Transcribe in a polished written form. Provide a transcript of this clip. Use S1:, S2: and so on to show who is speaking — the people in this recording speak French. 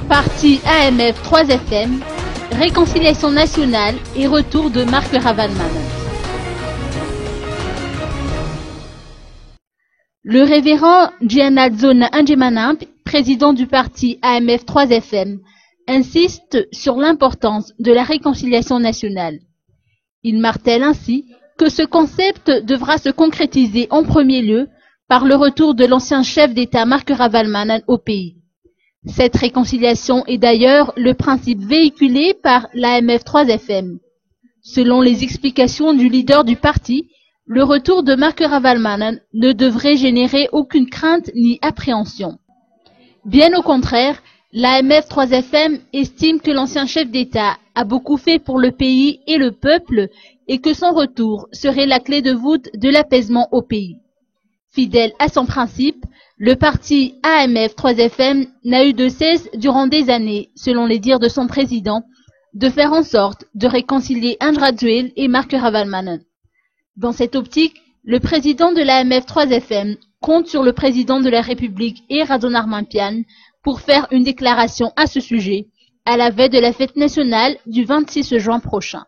S1: Parti AMF 3FM, réconciliation nationale et retour de Marc Ravalomanana. Le révérend Giannazona Angemanamp, président du parti AMF 3FM, insiste sur l'importance de la réconciliation nationale. Il martèle ainsi que ce concept devra se concrétiser en premier lieu par le retour de l'ancien chef d'État Marc Ravalomanana au pays. Cette réconciliation est d'ailleurs le principe véhiculé par l'AMF 3FM. Selon les explications du leader du parti, le retour de Marc Ravalomanana ne devrait générer aucune crainte ni appréhension. Bien au contraire, l'AMF 3FM estime que l'ancien chef d'État a beaucoup fait pour le pays et le peuple et que son retour serait la clé de voûte de l'apaisement au pays. Fidèle à son principe, le parti AMF 3FM n'a eu de cesse durant des années, selon les dires de son président, de faire en sorte de réconcilier Andra Djuel et Marc Ravalomanana. Dans cette optique, le président de l'AMF 3FM compte sur le président de la République et Radon Armampian pour faire une déclaration à ce sujet à la veille de la fête nationale du 26 juin prochain.